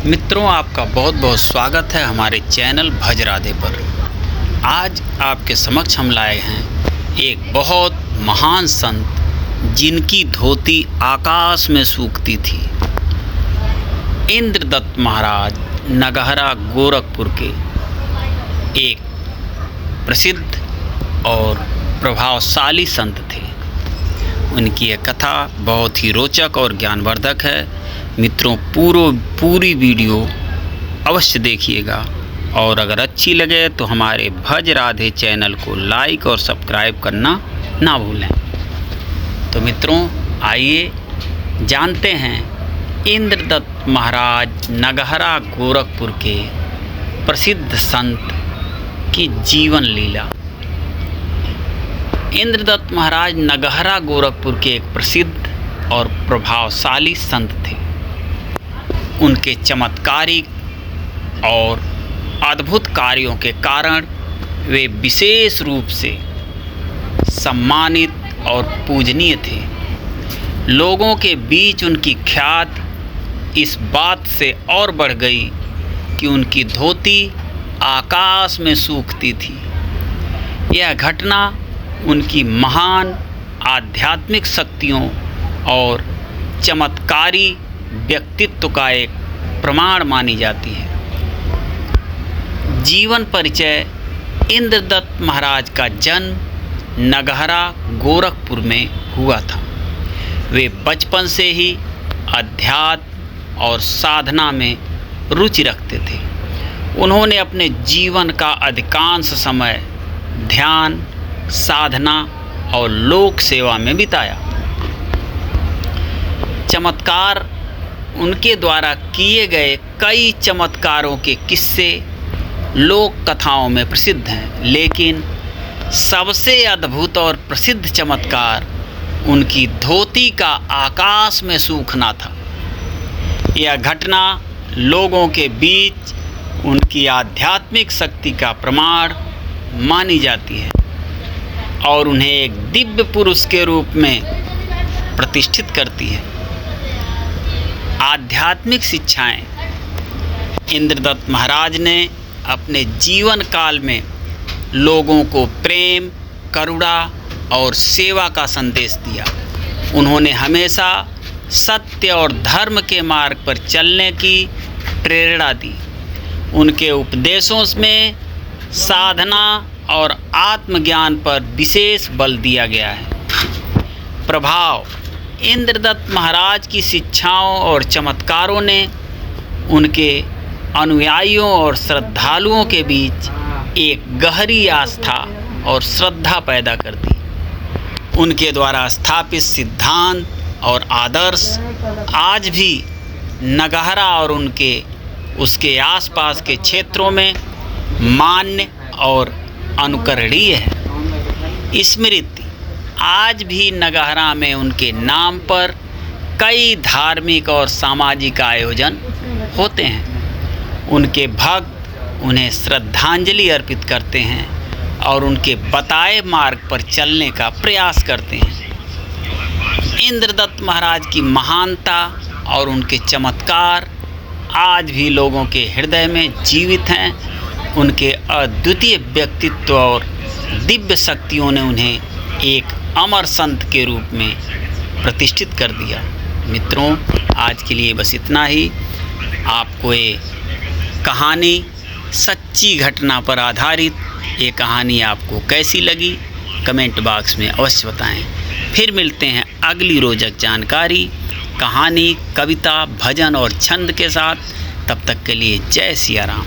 मित्रों, आपका बहुत बहुत स्वागत है हमारे चैनल भज राधे पर। आज आपके समक्ष हम लाए हैं एक बहुत महान संत जिनकी धोती आकाश में सूखती थी। इंद्रदत्त महाराज नगहरा गोरखपुर के एक प्रसिद्ध और प्रभावशाली संत थे। उनकी यह कथा बहुत ही रोचक और ज्ञानवर्धक है। मित्रों, पूरी वीडियो अवश्य देखिएगा और अगर अच्छी लगे तो हमारे भज राधे चैनल को लाइक और सब्सक्राइब करना ना भूलें। तो मित्रों, आइए जानते हैं इंद्रदत्त महाराज नगहरा गोरखपुर के प्रसिद्ध संत की जीवन लीला। इंद्रदत्त महाराज नगहरा गोरखपुर के एक प्रसिद्ध और प्रभावशाली संत थे। उनके चमत्कारिक और अद्भुत कार्यों के कारण वे विशेष रूप से सम्मानित और पूजनीय थे। लोगों के बीच उनकी ख्याति इस बात से और बढ़ गई कि उनकी धोती आकाश में सूखती थी। यह घटना उनकी महान आध्यात्मिक शक्तियों और चमत्कारी व्यक्तित्व का एक प्रमाण मानी जाती है। जीवन परिचय। इंद्रदत्त महाराज का जन्म नगहरा गोरखपुर में हुआ था। वे बचपन से ही अध्यात्म और साधना में रुचि रखते थे। उन्होंने अपने जीवन का अधिकांश समय ध्यान, साधना और लोक सेवा में बिताया। चमत्कार। उनके द्वारा किए गए कई चमत्कारों के किस्से लोक कथाओं में प्रसिद्ध हैं, लेकिन सबसे अद्भुत और प्रसिद्ध चमत्कार उनकी धोती का आकाश में सूखना था। यह घटना लोगों के बीच उनकी आध्यात्मिक शक्ति का प्रमाण मानी जाती है और उन्हें एक दिव्य पुरुष के रूप में प्रतिष्ठित करती है। आध्यात्मिक शिक्षाएं। इंद्रदत्त महाराज ने अपने जीवन काल में लोगों को प्रेम, करुणा और सेवा का संदेश दिया। उन्होंने हमेशा सत्य और धर्म के मार्ग पर चलने की प्रेरणा दी। उनके उपदेशों में साधना और आत्मज्ञान पर विशेष बल दिया गया है। प्रभाव। इंद्रदत्त महाराज की शिक्षाओं और चमत्कारों ने उनके अनुयायियों और श्रद्धालुओं के बीच एक गहरी आस्था और श्रद्धा पैदा कर दी। उनके द्वारा स्थापित सिद्धांत और आदर्श आज भी नगहरा और उसके आसपास के क्षेत्रों में मान्य और अनुकरणीय है। स्मृति। आज भी नगहरा में उनके नाम पर कई धार्मिक और सामाजिक आयोजन होते हैं। उनके भक्त उन्हें श्रद्धांजलि अर्पित करते हैं और उनके बताए मार्ग पर चलने का प्रयास करते हैं। इंद्रदत्त महाराज की महानता और उनके चमत्कार आज भी लोगों के हृदय में जीवित हैं। उनके अद्वितीय व्यक्तित्व और दिव्य शक्तियों ने उन्हें एक अमर संत के रूप में प्रतिष्ठित कर दिया। मित्रों, आज के लिए बस इतना ही। आपको ये कहानी सच्ची घटना पर आधारित ये कहानी आपको कैसी लगी, कमेंट बॉक्स में अवश्य बताएं। फिर मिलते हैं अगली रोचक जानकारी, कहानी, कविता, भजन और छंद के साथ। तब तक के लिए जय सिया राम।